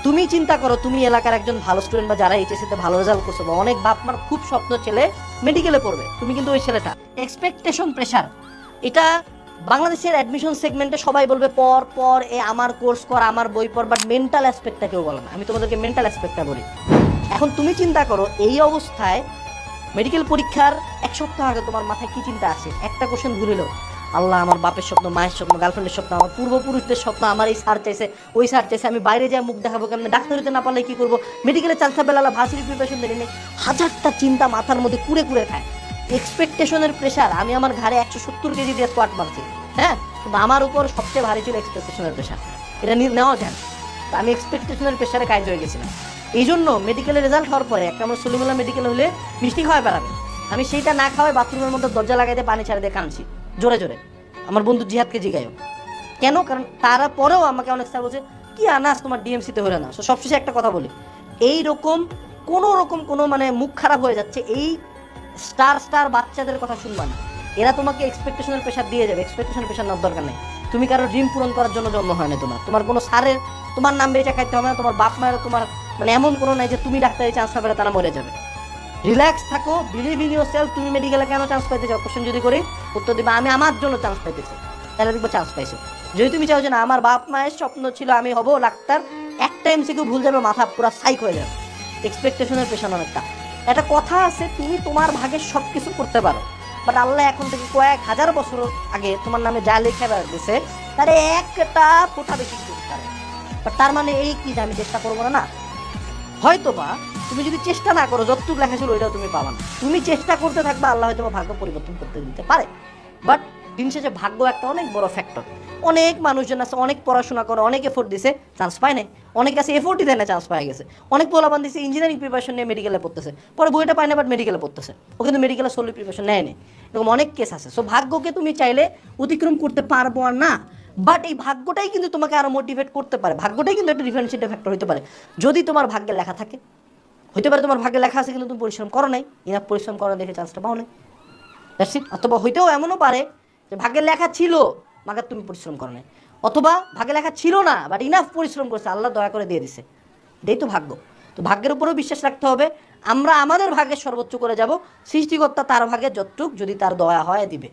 তুমি চিন্তা করো, তুমি এলাকার একজন ভালো স্টুডেন্ট বা যারা এইচএসসি তে ভালো রেজাল্ট করছে বা অনেক বাপ মার খুব স্বপ্ন ছেলে মেডিকেলে পড়বে, তুমি কিন্তু ওই ছেলেটা এক্সপেকটেশন প্রেশার, এটা বাংলাদেশের অ্যাডমিশন সেগমেন্টে সবাই বলবে পর পর এ আমার কোর্স কর, আমার বই পড়, বাট মেন্টাল অ্যাসপেক্টটা কেউ বলে না। আমি তোমাদেরকে মেন্টাল অ্যাসপেক্টটা বলি। এখন তুমি চিন্তা করো এই অবস্থায় মেডিকেল পরীক্ষার এক সপ্তাহ আগে তোমার মাথায় কি চিন্তা আছে? একটা কোশ্চেন ঘুরিল, আল্লাহ আমার বাপের স্বপ্ন, মায়ের স্বপ্ন, গার্লফ্রেন্ডের স্বপ্ন, আমার পূর্বপুরুষদের স্বপ্ন, আমার এই স্যার চাইছে, ওই স্যার চাইছে, আমি বাইরে যাই মুখ দেখাবো কেমন, ডাক্তার হতে না পারলে কি করবো, মেডিকেলে চান্স পেলে ভার্সিটি প্রিপারেশন দেরি নেই, হাজারটা চিন্তা মাথার মধ্যে কুড়ে কুড়ে খায়। এক্সপেকটেশনের প্রেশার। আমি আমার ঘাড়ে 170 কেজি দিয়ে স্কোয়াট মারছি, হ্যাঁ, কিন্তু আমার উপর সবচেয়ে ভারী ছিল এক্সপেকটেশনের প্রেশার। এটা নেওয়া যায়, তো আমি এক্সপেকটেশনের প্রেশারে কাজ হয়ে গেছিলাম। এই জন্য মেডিকেলের রেজাল্ট হওয়ার পরে একটা আমার সলিমুল্লাহ মেডিকেল হলে মিষ্টি খাওয়াই বেড়াবে, আমি সেইটা না খাওয়াই বাথরুমের মধ্যে দরজা লাগাইতে পানি ছাড়া দিয়ে কাঁদছি জোরে জোরে। আমার বন্ধু জিহাদকে জিগায়ও কেন, কারণ তারা পরেও আমাকে অনেক স্যার বলছে কি আনাস তোমার ডিএমসিতে হলে না। সবশেষে একটা কথা বলি, এইরকম কোনো মানে মুখ খারাপ হয়ে যাচ্ছে এই স্টার বাচ্চাদের কথা শুনবা না। এরা তোমাকে এক্সপেকটেশনের প্রেশার দিয়ে যাবে। এক্সপেকটেশনের প্রেশার নেওয়ার দরকার নেই। তুমি কারো ড্রিম পূরণ করার জন্য জন্ম হয় না তোমার কোনো স্যারের তোমার নাম বেঁচে খাইতে হবে না, তোমার বাপ মায়ের তোমার মানে এমন কোনো নাই যে তুমি ডাক্তারি চান্স না পেলে তারা মরে যাবে। রিল্যাক্স থাকো, বিলিভ ইন ইউর সেলফ। তুমি মেডিকেলে কেন চান্স পাইতে চাও কোশ্চেন যদি করি, উত্তর দিবে আমি আমার জন্য চান্স পাইতেছি, তাহলে দেখবো চান্স পাইছো। যদি তুমি চাও যে না আমার বাপ মায়ের স্বপ্ন ছিল আমি হবো ডাক্তার, একটা এমসিকিউ ভুল যাবে মাথা পুরো সাইক হয়ে যাবে। এক্সপেকটেশনের পেছনে অনেকটা একটা কথা আছে, তুমি তোমার ভাগে সব কিছু করতে পারো, বাট আল্লাহ এখন থেকে কয়েক হাজার বছর আগে তোমার নামে যা লেখা দিয়েছে তার একটা ফোঁটা বেশি করতে পারে। বাট তার মানে এই কি যে আমি চেষ্টা করবো না? হয়তো বা তুমি যদি চেষ্টা না করো যতটুকু লেখা ছিল ওইটাও তুমি পাবা না। তুমি চেষ্টা করতে থাকবে, আল্লাহ হয়তো ভাগ্য পরিবর্তন করতে দিতে পারে। বাট দিন শেষে ভাগ্য একটা অনেক বড় ফ্যাক্টর। অনেক মানুষজন আছে অনেক পড়াশোনা করে, অনেক এফোর্ট দিছে, চান্স পায় না। অনেক আছে এফোর্টই দেয় না, চান্স পায় গেছে। অনেক পোলাপান দিছে ইঞ্জিনিয়ারিং প্রিপারেশন নিয়ে মেডিকেলে পড়তেছে, পরে বইটা পায় না বাট মেডিকেলে পড়তেছে, ও কিন্তু মেডিকেলে সোলি প্রিপারেশন নেয় নেই। এরকম অনেক কেস আছে। সো ভাগ্যকে তুমি চাইলে অতিক্রম করতে পারবো না, বাট এই ভাগ্যটাই কিন্তু তোমাকে আরো মোটিভেট করতে পারে। ভাগ্যটাই কিন্তু একটা ডিফারেন্সিয়েটিং ফ্যাক্টর হতে পারে যদি তোমার ভাগ্যে লেখা থাকে। হইতে পারে তোমার ভাগ্যে লেখা আছে কিন্তু তুমি পরিশ্রম করো নাই, ইনাফ পরিশ্রম করো দেখে চান্সটা পাও নাই, দ্যাটস ইট। অথবা হইতেও এমনও পারে যে ভাগ্যে লেখা ছিল মাগার তুমি পরিশ্রম করো নাই, অথবা ভাগ্যে লেখা ছিল না বাট ইনাফ পরিশ্রম করছে, আল্লাহ দয়া করে দিয়ে দিছে। এটাই তো ভাগ্য। তো ভাগ্যের উপরেও বিশ্বাস রাখতে হবে। আমরা আমাদের ভাগ্যের সর্বোচ্চ করে যাব, সৃষ্টিকর্তা তার ভাগ্যে যতটুক যদি তার দয়া হয় দিবে।